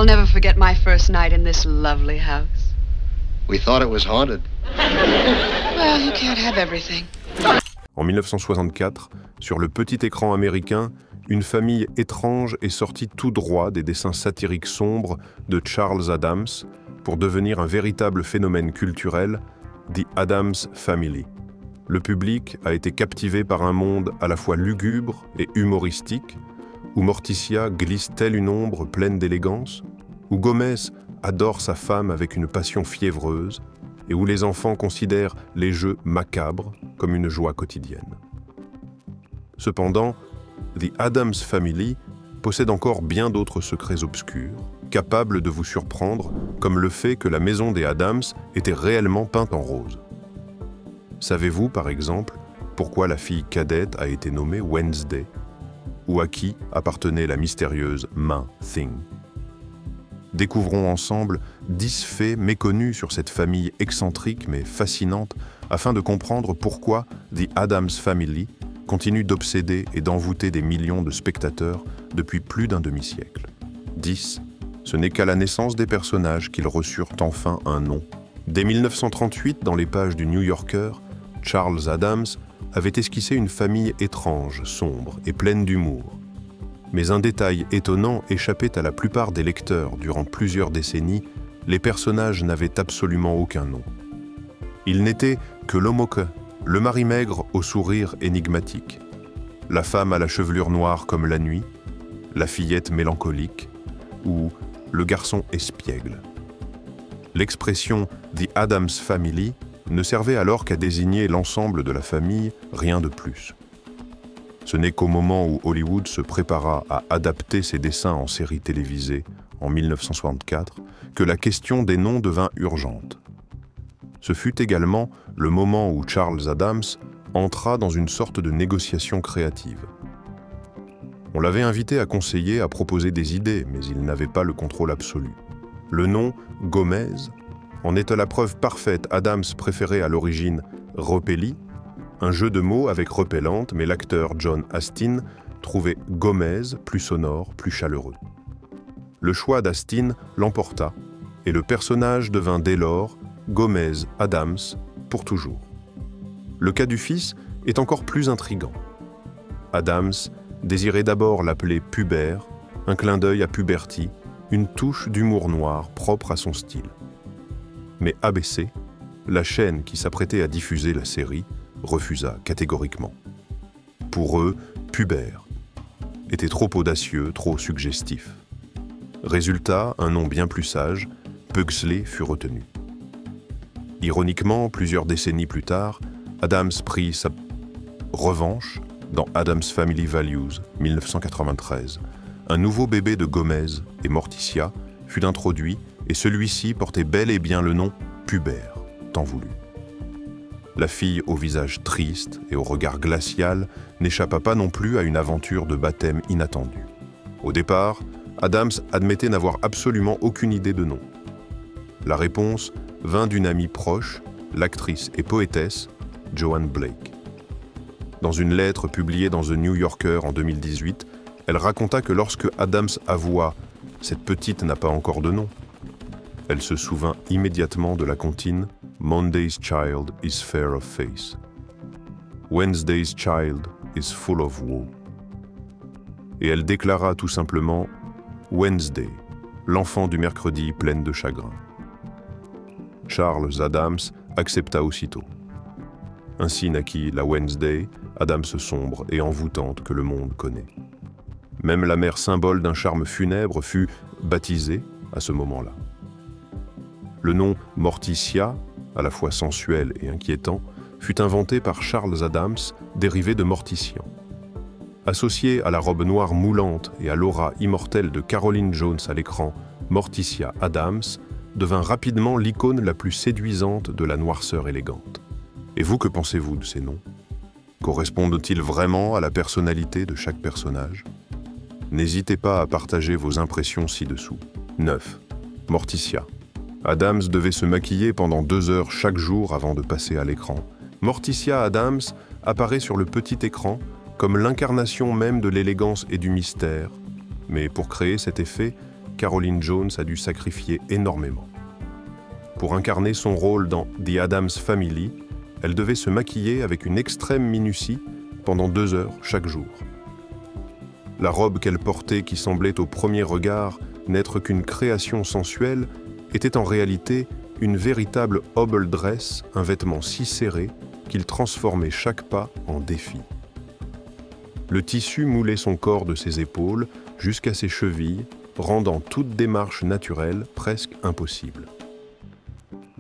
never forget my first night in this lovely house. We thought it was haunted. Well, you can't have everything. En 1964, sur le petit écran américain, une famille étrange est sortie tout droit des dessins satiriques sombres de Charles Addams pour devenir un véritable phénomène culturel, The Addams Family. Le public a été captivé par un monde à la fois lugubre et humoristique, où Morticia glisse telle une ombre pleine d'élégance, où Gomez adore sa femme avec une passion fiévreuse, et où les enfants considèrent les jeux macabres comme une joie quotidienne. Cependant, The Addams Family possède encore bien d'autres secrets obscurs, capables de vous surprendre, comme le fait que la maison des Addams était réellement peinte en rose. Savez-vous, par exemple, pourquoi la fille cadette a été nommée Wednesday, ou à qui appartenait la mystérieuse main Thing? Découvrons ensemble 10 faits méconnus sur cette famille excentrique mais fascinante afin de comprendre pourquoi The Addams Family continue d'obséder et d'envoûter des millions de spectateurs depuis plus d'un demi-siècle. 10. Ce n'est qu'à la naissance des personnages qu'ils reçurent enfin un nom. Dès 1938, dans les pages du New Yorker, Charles Addams avait esquissé une famille étrange, sombre et pleine d'humour. Mais un détail étonnant échappait à la plupart des lecteurs durant plusieurs décennies, les personnages n'avaient absolument aucun nom. Ils n'étaient que l'homoque, le mari maigre au sourire énigmatique, la femme à la chevelure noire comme la nuit, la fillette mélancolique ou le garçon espiègle. L'expression « The Addams Family » ne servait alors qu'à désigner l'ensemble de la famille, rien de plus. Ce n'est qu'au moment où Hollywood se prépara à adapter ses dessins en série télévisée, en 1964, que la question des noms devint urgente. Ce fut également le moment où Charles Addams entra dans une sorte de négociation créative. On l'avait invité à conseiller, à proposer des idées, mais il n'avait pas le contrôle absolu. Le nom Gomez en est la preuve parfaite. Addams préférait à l'origine Repelli, un jeu de mots avec repellante, mais l'acteur John Astin trouvait Gomez plus sonore, plus chaleureux. Le choix d'Astin l'emporta, et le personnage devint dès lors Gomez Addams pour toujours. Le cas du fils est encore plus intrigant. Addams désirait d'abord l'appeler Pubert, un clin d'œil à Puberty, une touche d'humour noir propre à son style. Mais ABC, la chaîne qui s'apprêtait à diffuser la série, refusa catégoriquement. Pour eux, Pubert était trop audacieux, trop suggestif. Résultat, un nom bien plus sage, Pugsley fut retenu. Ironiquement, plusieurs décennies plus tard, Addams prit sa revanche dans Addams Family Values, 1993. Un nouveau bébé de Gomez et Morticia fut introduit et celui-ci portait bel et bien le nom Pubert, tant voulu. La fille au visage triste et au regard glacial n'échappa pas non plus à une aventure de baptême inattendue. Au départ, Addams admettait n'avoir absolument aucune idée de nom. La réponse vint d'une amie proche, l'actrice et poétesse Joan Blake. Dans une lettre publiée dans The New Yorker en 2018, elle raconta que lorsque Addams avoua « Cette petite n'a pas encore de nom », elle se souvint immédiatement de la comptine « Monday's child is fair of face. Wednesday's child is full of woe. » Et elle déclara tout simplement « Wednesday, l'enfant du mercredi pleine de chagrin. » Charles Addams accepta aussitôt. Ainsi naquit la Wednesday, Addams sombre et envoûtante que le monde connaît. Même la mère symbole d'un charme funèbre fut baptisée à ce moment-là. Le nom Morticia, à la fois sensuel et inquiétant, fut inventé par Charles Addams, dérivé de Mortician. Associé à la robe noire moulante et à l'aura immortelle de Caroline Jones à l'écran, Morticia Addams devint rapidement l'icône la plus séduisante de la noirceur élégante. Et vous, que pensez-vous de ces noms? Correspondent-ils vraiment à la personnalité de chaque personnage? N'hésitez pas à partager vos impressions ci-dessous. 9. Morticia. Addams devait se maquiller pendant 2 heures chaque jour avant de passer à l'écran. Morticia Addams apparaît sur le petit écran comme l'incarnation même de l'élégance et du mystère. Mais pour créer cet effet, Caroline Jones a dû sacrifier énormément. Pour incarner son rôle dans The Addams Family, elle devait se maquiller avec une extrême minutie pendant 2 heures chaque jour. La robe qu'elle portait, qui semblait au premier regard n'être qu'une création sensuelle, était en réalité une véritable hobble dress, un vêtement si serré qu'il transformait chaque pas en défi. Le tissu moulait son corps de ses épaules jusqu'à ses chevilles, rendant toute démarche naturelle presque impossible.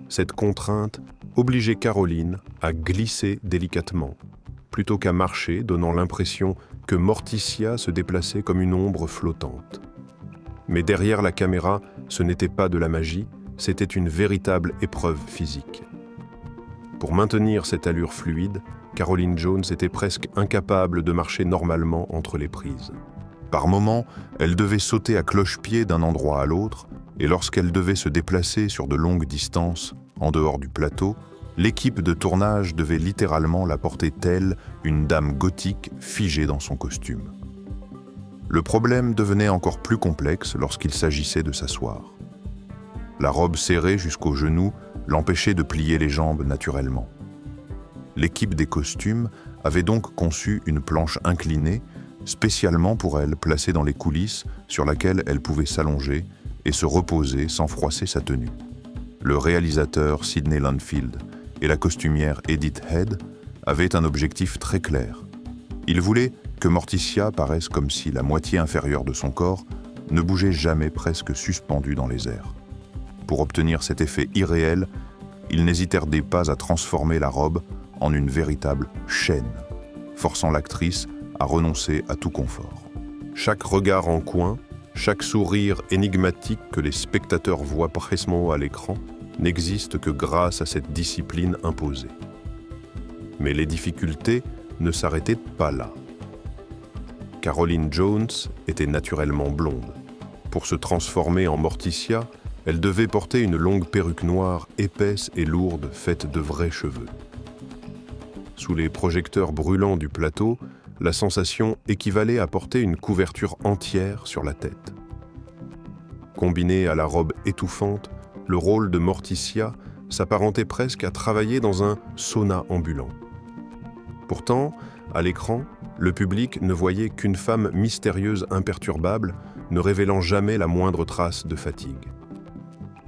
Cette contrainte obligeait Caroline à glisser délicatement, plutôt qu'à marcher, donnant l'impression que Morticia se déplaçait comme une ombre flottante. Mais derrière la caméra, ce n'était pas de la magie, c'était une véritable épreuve physique. Pour maintenir cette allure fluide, Caroline Jones était presque incapable de marcher normalement entre les prises. Par moments, elle devait sauter à cloche-pied d'un endroit à l'autre, et lorsqu'elle devait se déplacer sur de longues distances, en dehors du plateau, l'équipe de tournage devait littéralement la porter telle une dame gothique figée dans son costume. Le problème devenait encore plus complexe lorsqu'il s'agissait de s'asseoir. La robe serrée jusqu'aux genoux l'empêchait de plier les jambes naturellement. L'équipe des costumes avait donc conçu une planche inclinée, spécialement pour elle, placée dans les coulisses, sur laquelle elle pouvait s'allonger et se reposer sans froisser sa tenue. Le réalisateur Sidney Landfield et la costumière Edith Head avaient un objectif très clair. Ils voulaient que Morticia paraisse comme si la moitié inférieure de son corps ne bougeait jamais, presque suspendue dans les airs. Pour obtenir cet effet irréel, ils n'hésitèrent pas à transformer la robe en une véritable chaîne, forçant l'actrice à renoncer à tout confort. Chaque regard en coin, chaque sourire énigmatique que les spectateurs voient précisément à l'écran n'existe que grâce à cette discipline imposée. Mais les difficultés ne s'arrêtaient pas là. Caroline Jones était naturellement blonde. Pour se transformer en Morticia, elle devait porter une longue perruque noire épaisse et lourde faite de vrais cheveux. Sous les projecteurs brûlants du plateau, la sensation équivalait à porter une couverture entière sur la tête. Combiné à la robe étouffante, le rôle de Morticia s'apparentait presque à travailler dans un sauna ambulant. Pourtant, à l'écran, le public ne voyait qu'une femme mystérieuse imperturbable, ne révélant jamais la moindre trace de fatigue.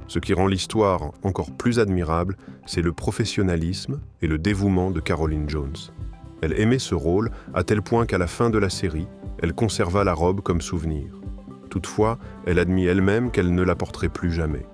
Ce qui rend l'histoire encore plus admirable, c'est le professionnalisme et le dévouement de Caroline Jones. Elle aimait ce rôle à tel point qu'à la fin de la série, elle conserva la robe comme souvenir. Toutefois, elle admit elle-même qu'elle ne la porterait plus jamais.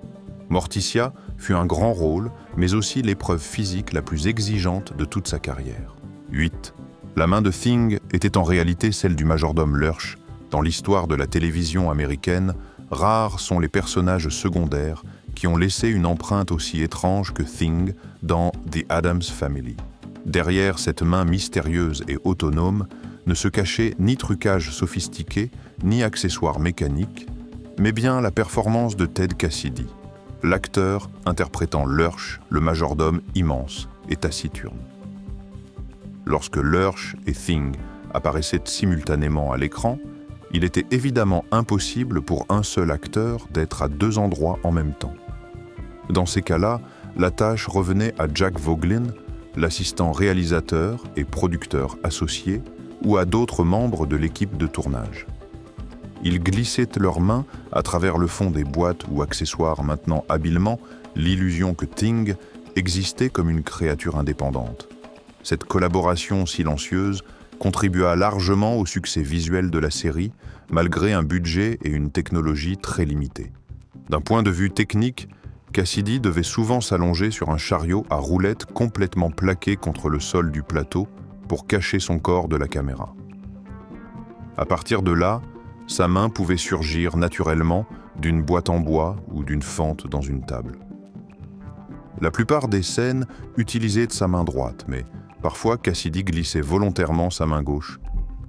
Morticia fut un grand rôle, mais aussi l'épreuve physique la plus exigeante de toute sa carrière. 8. La main de Thing était en réalité celle du majordome Lurch. Dans l'histoire de la télévision américaine, rares sont les personnages secondaires qui ont laissé une empreinte aussi étrange que Thing dans The Addams Family. Derrière cette main mystérieuse et autonome ne se cachait ni trucage sophistiqué, ni accessoires mécaniques, mais bien la performance de Ted Cassidy, l'acteur interprétant Lurch, le majordome immense et taciturne. Lorsque Lurch et Thing apparaissaient simultanément à l'écran, il était évidemment impossible pour un seul acteur d'être à 2 endroits en même temps. Dans ces cas-là, la tâche revenait à Jack Voglin, l'assistant réalisateur et producteur associé, ou à d'autres membres de l'équipe de tournage. Ils glissaient leurs mains à travers le fond des boîtes ou accessoires maintenant habilement l'illusion que Thing existait comme une créature indépendante. Cette collaboration silencieuse contribua largement au succès visuel de la série, malgré un budget et une technologie très limités. D'un point de vue technique, Cassidy devait souvent s'allonger sur un chariot à roulettes complètement plaqué contre le sol du plateau pour cacher son corps de la caméra. À partir de là, sa main pouvait surgir naturellement d'une boîte en bois ou d'une fente dans une table. La plupart des scènes utilisaient sa main droite, mais parfois Cassidy glissait volontairement sa main gauche,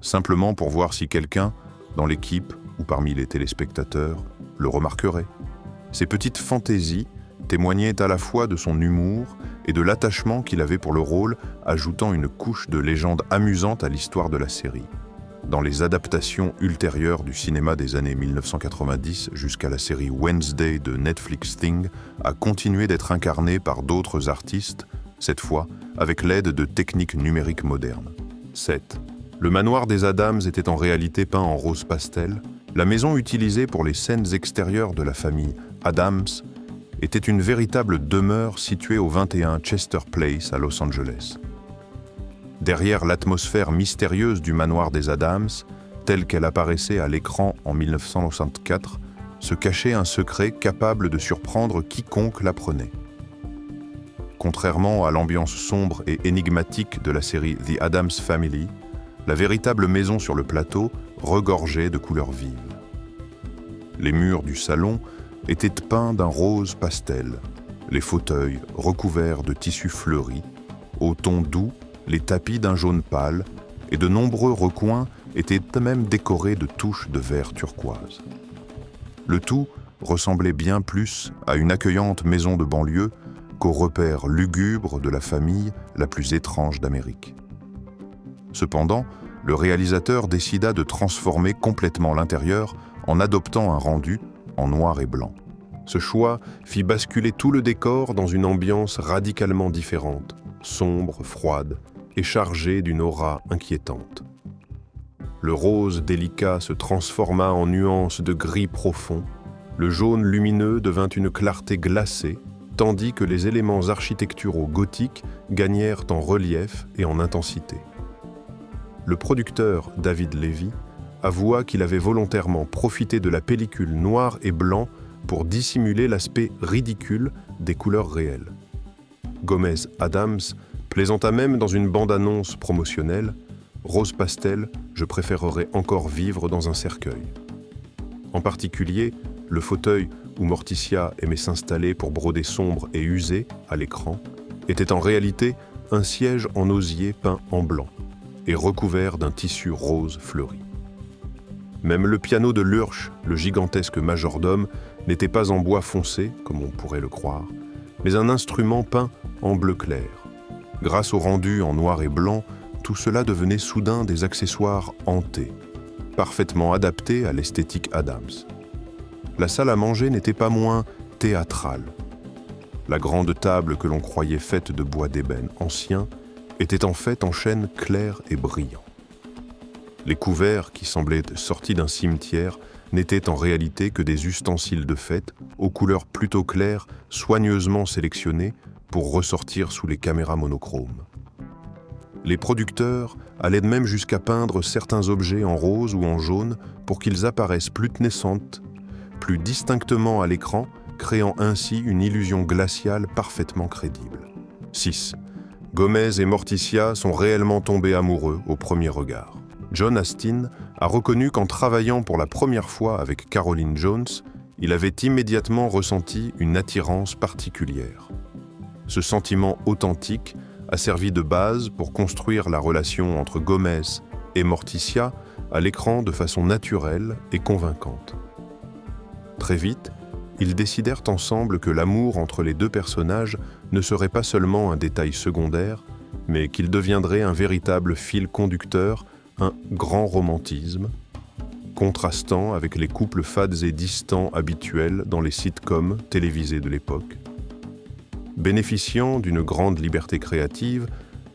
simplement pour voir si quelqu'un, dans l'équipe ou parmi les téléspectateurs, le remarquerait. Ces petites fantaisies témoignaient à la fois de son humour et de l'attachement qu'il avait pour le rôle, ajoutant une couche de légende amusante à l'histoire de la série. dans les adaptations ultérieures du cinéma des années 1990 jusqu'à la série Wednesday de Netflix Thing, a continué d'être incarné par d'autres artistes, cette fois avec l'aide de techniques numériques modernes. 7. Le manoir des Addams était en réalité peint en rose pastel. La maison utilisée pour les scènes extérieures de la famille Addams était une véritable demeure située au 21 Chester Place à Los Angeles. Derrière l'atmosphère mystérieuse du manoir des Addams, telle qu'elle apparaissait à l'écran en 1964, se cachait un secret capable de surprendre quiconque l'apprenait. Contrairement à l'ambiance sombre et énigmatique de la série The Addams Family, la véritable maison sur le plateau regorgeait de couleurs vives. Les murs du salon étaient peints d'un rose pastel, les fauteuils recouverts de tissus fleuris, au ton doux, les tapis d'un jaune pâle, et de nombreux recoins étaient même décorés de touches de vert turquoise. Le tout ressemblait bien plus à une accueillante maison de banlieue qu'au repère lugubre de la famille la plus étrange d'Amérique. Cependant, le réalisateur décida de transformer complètement l'intérieur en adoptant un rendu en noir et blanc. Ce choix fit basculer tout le décor dans une ambiance radicalement différente, sombre, froide et chargée d'une aura inquiétante. Le rose délicat se transforma en nuances de gris profond, le jaune lumineux devint une clarté glacée, tandis que les éléments architecturaux gothiques gagnèrent en relief et en intensité. Le producteur David Levy avoua qu'il avait volontairement profité de la pellicule noir et blanc pour dissimuler l'aspect ridicule des couleurs réelles. Gomez Addams plaisanta même dans une bande-annonce promotionnelle « Rose pastel, je préférerais encore vivre dans un cercueil ». En particulier, le fauteuil où Morticia aimait s'installer pour broder sombre et usé à l'écran était en réalité un siège en osier peint en blanc et recouvert d'un tissu rose fleuri. Même le piano de Lurch, le gigantesque majordome, n'était pas en bois foncé, comme on pourrait le croire, mais un instrument peint en bleu clair. Grâce au rendu en noir et blanc, tout cela devenait soudain des accessoires hantés, parfaitement adaptés à l'esthétique Addams. La salle à manger n'était pas moins théâtrale. La grande table que l'on croyait faite de bois d'ébène ancien était en fait en chêne clair et brillant. Les couverts, qui semblaient sortis d'un cimetière, n'étaient en réalité que des ustensiles de fête, aux couleurs plutôt claires, soigneusement sélectionnées pour ressortir sous les caméras monochromes. Les producteurs allaient même jusqu'à peindre certains objets en rose ou en jaune pour qu'ils apparaissent plus naissantes, plus distinctement à l'écran, créant ainsi une illusion glaciale parfaitement crédible. 6. Gomez et Morticia sont réellement tombés amoureux au premier regard. John Astin a reconnu qu'en travaillant pour la première fois avec Caroline Jones, il avait immédiatement ressenti une attirance particulière. Ce sentiment authentique a servi de base pour construire la relation entre Gomez et Morticia à l'écran de façon naturelle et convaincante. Très vite, ils décidèrent ensemble que l'amour entre les deux personnages ne serait pas seulement un détail secondaire, mais qu'il deviendrait un véritable fil conducteur, un grand romantisme, contrastant avec les couples fades et distants habituels dans les sitcoms télévisés de l'époque. Bénéficiant d'une grande liberté créative,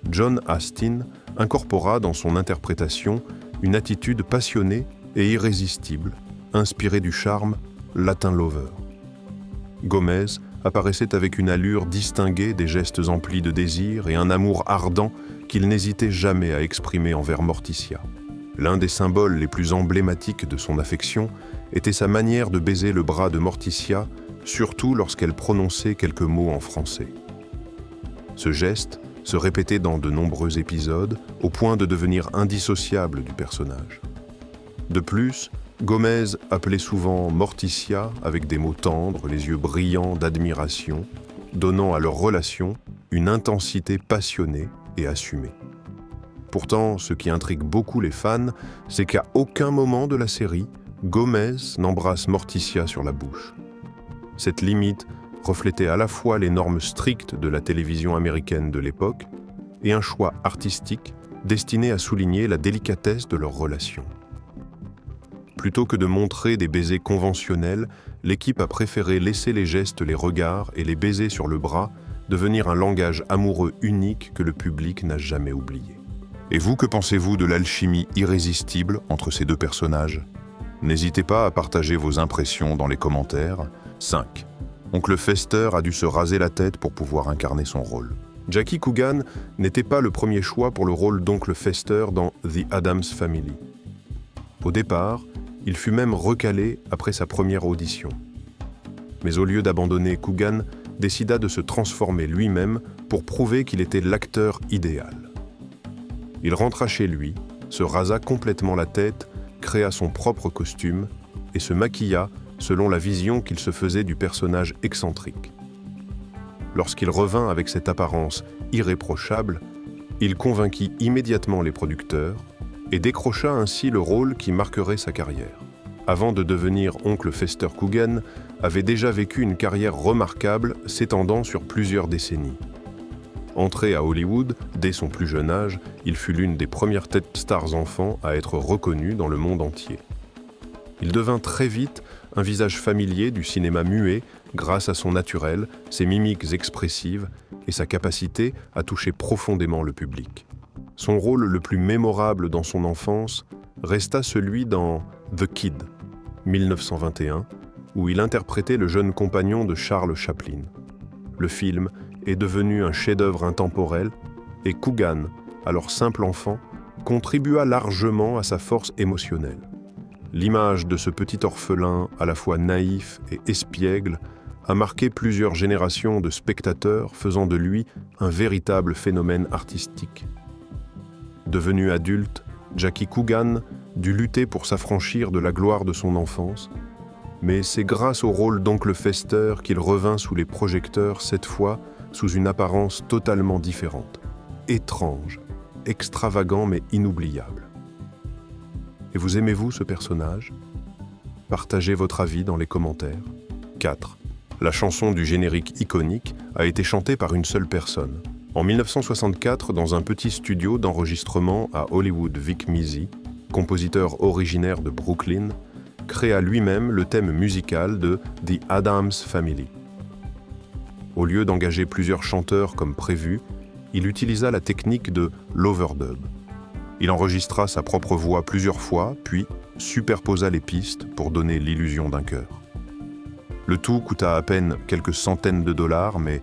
John Astin incorpora dans son interprétation une attitude passionnée et irrésistible, inspirée du charme Latin lover. Gomez apparaissait avec une allure distinguée des gestes emplis de désir et un amour ardent qu'il n'hésitait jamais à exprimer envers Morticia. L'un des symboles les plus emblématiques de son affection était sa manière de baiser le bras de Morticia, surtout lorsqu'elle prononçait quelques mots en français. Ce geste se répétait dans de nombreux épisodes, au point de devenir indissociable du personnage. De plus, Gomez appelait souvent Morticia avec des mots tendres, les yeux brillants d'admiration, donnant à leur relation une intensité passionnée et assumée. Pourtant, ce qui intrigue beaucoup les fans, c'est qu'à aucun moment de la série, Gomez n'embrasse Morticia sur la bouche. Cette limite reflétait à la fois les normes strictes de la télévision américaine de l'époque et un choix artistique destiné à souligner la délicatesse de leur relation. Plutôt que de montrer des baisers conventionnels, l'équipe a préféré laisser les gestes, les regards et les baisers sur le bras devenir un langage amoureux unique que le public n'a jamais oublié. Et vous, que pensez-vous de l'alchimie irrésistible entre ces deux personnages? N'hésitez pas à partager vos impressions dans les commentaires. 5. Oncle Fester a dû se raser la tête pour pouvoir incarner son rôle. Jackie Coogan n'était pas le premier choix pour le rôle d'Oncle Fester dans The Addams Family. Au départ, il fut même recalé après sa première audition. Mais au lieu d'abandonner, Coogan décida de se transformer lui-même pour prouver qu'il était l'acteur idéal. Il rentra chez lui, se rasa complètement la tête, créa son propre costume et se maquilla selon la vision qu'il se faisait du personnage excentrique. Lorsqu'il revint avec cette apparence irréprochable, il convainquit immédiatement les producteurs et décrocha ainsi le rôle qui marquerait sa carrière. Avant de devenir Oncle Fester, Coogan avait déjà vécu une carrière remarquable s'étendant sur plusieurs décennies. Entré à Hollywood, dès son plus jeune âge, il fut l'une des premières têtes stars enfants à être reconnue dans le monde entier. Il devint très vite un visage familier du cinéma muet grâce à son naturel, ses mimiques expressives et sa capacité à toucher profondément le public. Son rôle le plus mémorable dans son enfance resta celui dans The Kid, 1921, où il interprétait le jeune compagnon de Charles Chaplin. Le film est devenu un chef-d'œuvre intemporel et Coogan, alors simple enfant, contribua largement à sa force émotionnelle. L'image de ce petit orphelin à la fois naïf et espiègle a marqué plusieurs générations de spectateurs, faisant de lui un véritable phénomène artistique. Devenu adulte, Jackie Coogan dut lutter pour s'affranchir de la gloire de son enfance, mais c'est grâce au rôle d'Oncle Fester qu'il revint sous les projecteurs, cette fois sous une apparence totalement différente, étrange, extravagant mais inoubliable. Et vous aimez-vous ce personnage? Partagez votre avis dans les commentaires. 4. La chanson du générique iconique a été chantée par une seule personne. En 1964, dans un petit studio d'enregistrement à Hollywood, Vic Mizzy, compositeur originaire de Brooklyn, créa lui-même le thème musical de The Addams Family. Au lieu d'engager plusieurs chanteurs comme prévu, il utilisa la technique de l'overdub. Il enregistra sa propre voix plusieurs fois, puis superposa les pistes pour donner l'illusion d'un chœur. Le tout coûta à peine quelques centaines de dollars, mais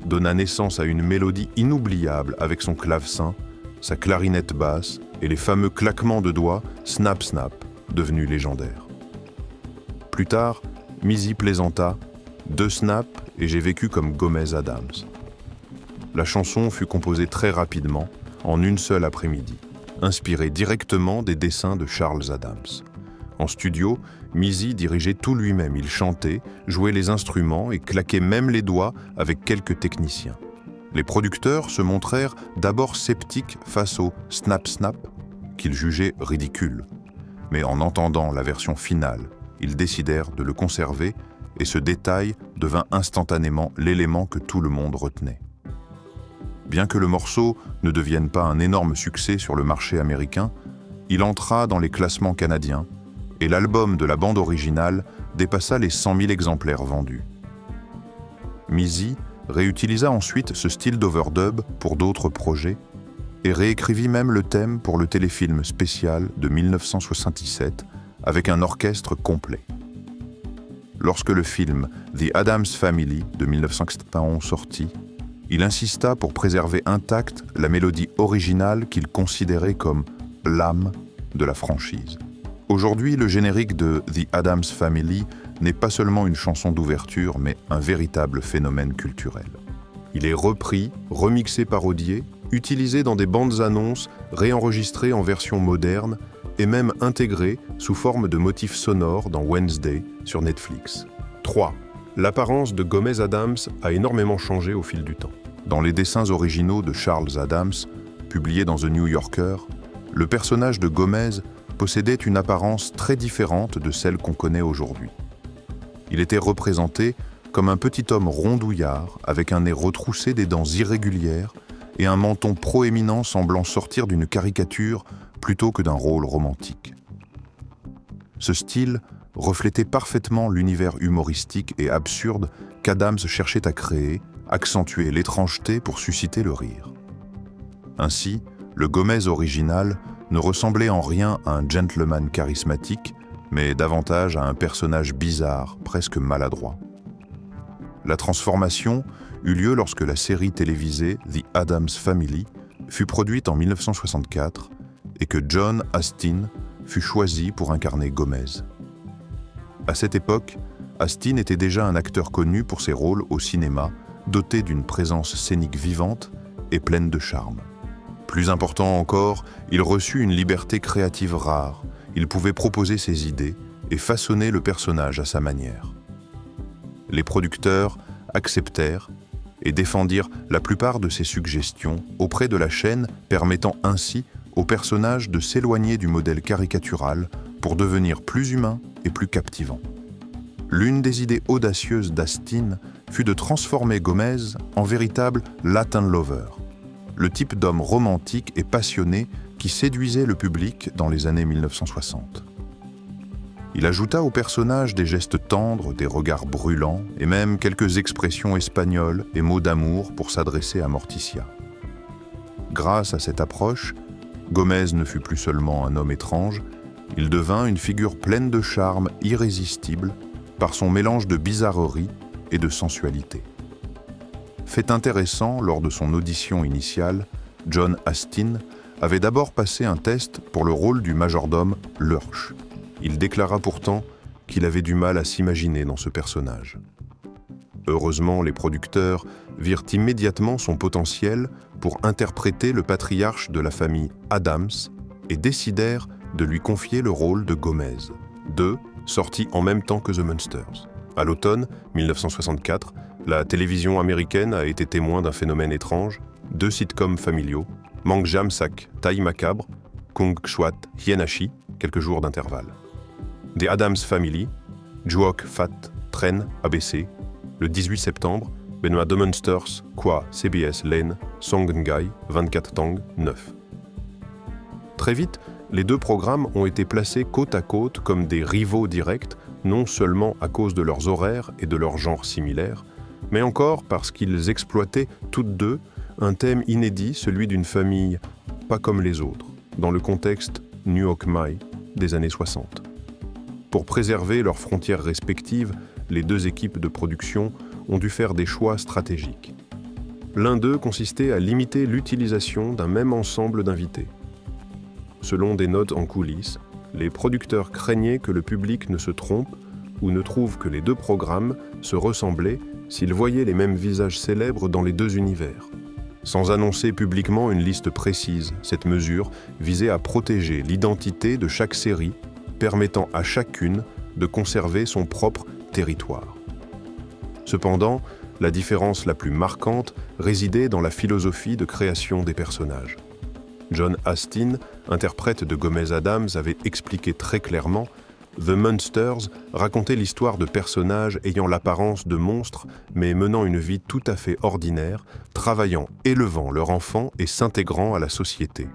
donna naissance à une mélodie inoubliable avec son clavecin, sa clarinette basse et les fameux claquements de doigts snap snap, devenus légendaires. Plus tard, Mizzy plaisanta « 2 snaps et j'ai vécu comme Gomez Addams ». La chanson fut composée très rapidement, en une seule après-midi, inspirée directement des dessins de Charles Addams. En studio, Mizzy dirigeait tout lui-même, il chantait, jouait les instruments et claquait même les doigts avec quelques techniciens. Les producteurs se montrèrent d'abord sceptiques face au « snap-snap » qu'ils jugeaient ridicule. Mais en entendant la version finale, ils décidèrent de le conserver et ce détail devint instantanément l'élément que tout le monde retenait. Bien que le morceau ne devienne pas un énorme succès sur le marché américain, il entra dans les classements canadiens et l'album de la bande originale dépassa les 100 000 exemplaires vendus. Mizzy réutilisa ensuite ce style d'overdub pour d'autres projets et réécrivit même le thème pour le téléfilm spécial de 1977 avec un orchestre complet. Lorsque le film The Addams Family de 1991 sortit, il insista pour préserver intacte la mélodie originale qu'il considérait comme l'âme de la franchise. Aujourd'hui, le générique de The Addams Family n'est pas seulement une chanson d'ouverture, mais un véritable phénomène culturel. Il est repris, remixé, parodié, utilisé dans des bandes annonces, réenregistré en version moderne et même intégré sous forme de motifs sonores dans Wednesday sur Netflix. 3. L'apparence de Gomez Addams a énormément changé au fil du temps. Dans les dessins originaux de Charles Addams, publiés dans The New Yorker, le personnage de Gomez possédait une apparence très différente de celle qu'on connaît aujourd'hui. Il était représenté comme un petit homme rondouillard avec un nez retroussé, des dents irrégulières et un menton proéminent semblant sortir d'une caricature plutôt que d'un rôle romantique. Ce style reflétait parfaitement l'univers humoristique et absurde qu'Adams cherchait à créer, accentuer l'étrangeté pour susciter le rire. Ainsi, le Gomez original ne ressemblait en rien à un gentleman charismatique, mais davantage à un personnage bizarre, presque maladroit. La transformation eut lieu lorsque la série télévisée The Addams Family fut produite en 1964 et que John Astin fut choisi pour incarner Gomez. À cette époque, Astin était déjà un acteur connu pour ses rôles au cinéma, doté d'une présence scénique vivante et pleine de charme. Plus important encore, il reçut une liberté créative rare. Il pouvait proposer ses idées et façonner le personnage à sa manière. Les producteurs acceptèrent et défendirent la plupart de ses suggestions auprès de la chaîne, permettant ainsi au personnage de s'éloigner du modèle caricatural pour devenir plus humain et plus captivant. L'une des idées audacieuses d'Astin fut de transformer Gomez en véritable Latin lover, le type d'homme romantique et passionné qui séduisait le public dans les années 1960. Il ajouta au personnage des gestes tendres, des regards brûlants et même quelques expressions espagnoles et mots d'amour pour s'adresser à Morticia. Grâce à cette approche, Gomez ne fut plus seulement un homme étrange, il devint une figure pleine de charme irrésistible par son mélange de bizarrerie et de sensualité. Fait intéressant, lors de son audition initiale, John Astin avait d'abord passé un test pour le rôle du majordome Lurch. Il déclara pourtant qu'il avait du mal à s'imaginer dans ce personnage. Heureusement, les producteurs virent immédiatement son potentiel pour interpréter le patriarche de la famille Addams et décidèrent de lui confier le rôle de Gomez. 2, sorti en même temps que The Munsters. À l'automne 1964, la télévision américaine a été témoin d'un phénomène étrange, 2 sitcoms familiaux, Mang Jam Sak, Taille Macabre, Kung Chwat Hienashi, quelques jours d'intervalle. The Addams Family, Juok Fat, Tren, ABC, le 18 septembre, Benoît The Munsters, Kwa, CBS Lane, Song Ngai, 24 Tang, 9. Très vite, les 2 programmes ont été placés côte à côte comme des rivaux directs, non seulement à cause de leurs horaires et de leurs genres similaires, mais encore parce qu'ils exploitaient toutes 2 un thème inédit, celui d'une famille pas comme les autres, dans le contexte New York Mai des années 60. Pour préserver leurs frontières respectives, les 2 équipes de production ont dû faire des choix stratégiques. L'un d'eux consistait à limiter l'utilisation d'un même ensemble d'invités. Selon des notes en coulisses, les producteurs craignaient que le public ne se trompe ou ne trouve que les 2 programmes se ressemblaient s'ils voyaient les mêmes visages célèbres dans les 2 univers. Sans annoncer publiquement une liste précise, cette mesure visait à protéger l'identité de chaque série, permettant à chacune de conserver son propre territoire. Cependant, la différence la plus marquante résidait dans la philosophie de création des personnages. John Astin, interprète de Gomez Addams, avait expliqué très clairement « The Munsters racontait l'histoire de personnages ayant l'apparence de monstres, mais menant une vie tout à fait ordinaire, travaillant, élevant leur enfant et s'intégrant à la société. »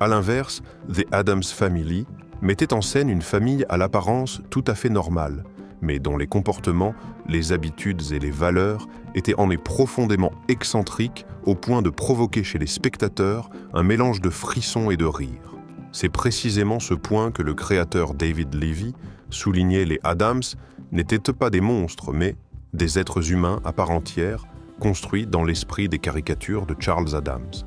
À l'inverse, The Addams Family mettait en scène une famille à l'apparence tout à fait normale, mais dont les comportements, les habitudes et les valeurs étaient en effet profondément excentriques au point de provoquer chez les spectateurs un mélange de frissons et de rire. C'est précisément ce point que le créateur David Levy soulignait: les Addams n'étaient pas des monstres, mais des êtres humains à part entière, construits dans l'esprit des caricatures de Charles Addams.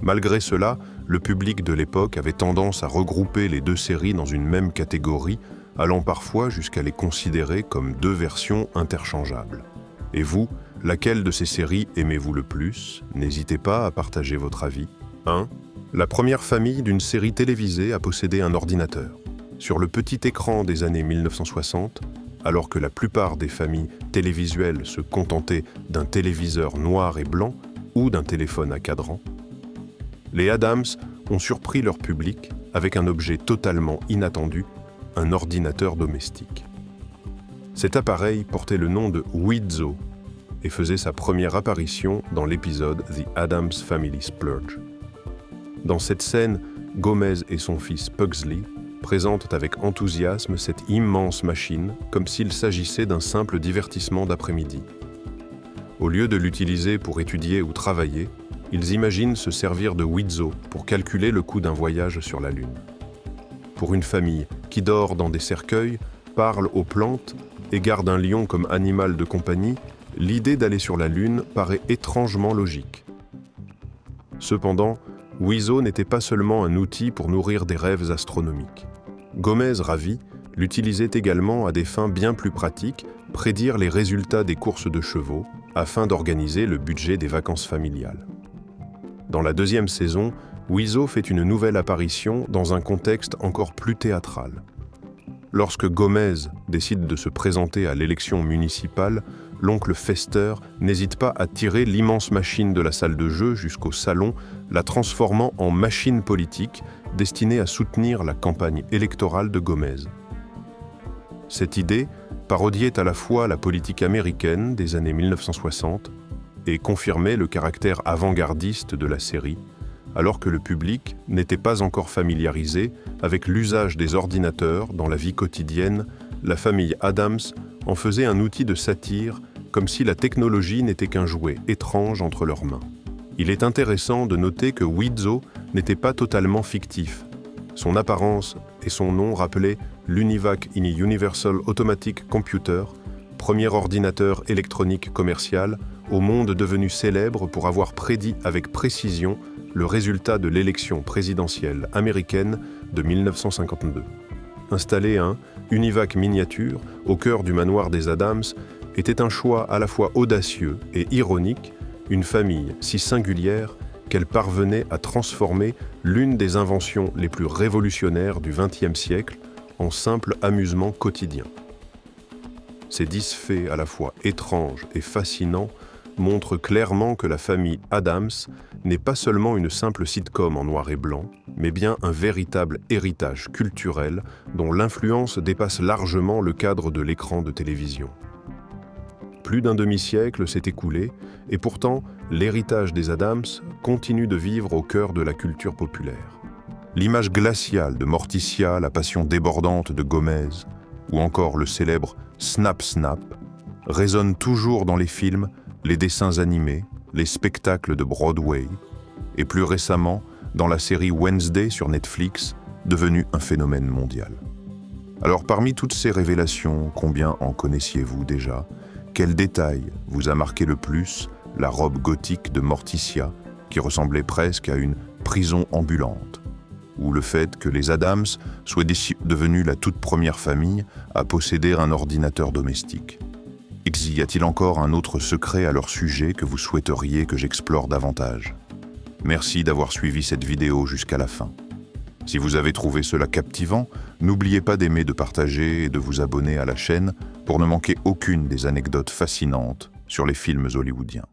Malgré cela, le public de l'époque avait tendance à regrouper les 2 séries dans une même catégorie, allant parfois jusqu'à les considérer comme 2 versions interchangeables. Et vous, laquelle de ces séries aimez-vous le plus? N'hésitez pas à partager votre avis. 1. La première famille d'une série télévisée a possédé un ordinateur. Sur le petit écran des années 1960, alors que la plupart des familles télévisuelles se contentaient d'un téléviseur noir et blanc ou d'un téléphone à cadran, les Addams ont surpris leur public avec un objet totalement inattendu, un ordinateur domestique. Cet appareil portait le nom de Weezo et faisait sa première apparition dans l'épisode The Addams Family Splurge. Dans cette scène, Gomez et son fils Pugsley présentent avec enthousiasme cette immense machine comme s'il s'agissait d'un simple divertissement d'après-midi. Au lieu de l'utiliser pour étudier ou travailler, ils imaginent se servir de Wizo pour calculer le coût d'un voyage sur la Lune. Pour une famille qui dort dans des cercueils, parle aux plantes et garde un lion comme animal de compagnie, l'idée d'aller sur la Lune paraît étrangement logique. Cependant, Wizo n'était pas seulement un outil pour nourrir des rêves astronomiques. Gomez, ravi, l'utilisait également à des fins bien plus pratiques, prédire les résultats des courses de chevaux, afin d'organiser le budget des vacances familiales. Dans la deuxième saison, Wizo fait une nouvelle apparition dans un contexte encore plus théâtral. Lorsque Gomez décide de se présenter à l'élection municipale, l'oncle Fester n'hésite pas à tirer l'immense machine de la salle de jeu jusqu'au salon, la transformant en machine politique destinée à soutenir la campagne électorale de Gomez. Cette idée parodiait à la fois la politique américaine des années 1960 et confirmait le caractère avant-gardiste de la série, alors que le public n'était pas encore familiarisé avec l'usage des ordinateurs dans la vie quotidienne. La famille Addams en faisait un outil de satire, comme si la technologie n'était qu'un jouet étrange entre leurs mains. Il est intéressant de noter que Wizo n'était pas totalement fictif. Son apparence et son nom rappelaient l'UNIVAC Universal Automatic Computer, premier ordinateur électronique commercial au monde devenu célèbre pour avoir prédit avec précision le résultat de l'élection présidentielle américaine de 1952. Installer un UNIVAC miniature au cœur du manoir des Addams était un choix à la fois audacieux et ironique, une famille si singulière qu'elle parvenait à transformer l'une des inventions les plus révolutionnaires du XXe siècle en simple amusement quotidien. Ces 10 faits à la fois étranges et fascinants montrent clairement que la famille Addams n'est pas seulement une simple sitcom en noir et blanc, mais bien un véritable héritage culturel dont l'influence dépasse largement le cadre de l'écran de télévision. Plus d'un demi-siècle s'est écoulé, et pourtant, l'héritage des Addams continue de vivre au cœur de la culture populaire. L'image glaciale de Morticia, la passion débordante de Gomez, ou encore le célèbre Snap Snap, résonnent toujours dans les films, les dessins animés, les spectacles de Broadway, et plus récemment, dans la série Wednesday sur Netflix, devenue un phénomène mondial. Alors parmi toutes ces révélations, combien en connaissiez-vous déjà ? Quel détail vous a marqué le plus la robe gothique de Morticia, qui ressemblait presque à une prison ambulante, ou le fait que les Addams soient devenus la toute première famille à posséder un ordinateur domestique. Y a-t-il encore un autre secret à leur sujet que vous souhaiteriez que j'explore davantage? Merci d'avoir suivi cette vidéo jusqu'à la fin. Si vous avez trouvé cela captivant, n'oubliez pas d'aimer, de partager et de vous abonner à la chaîne pour ne manquer aucune des anecdotes fascinantes sur les films hollywoodiens.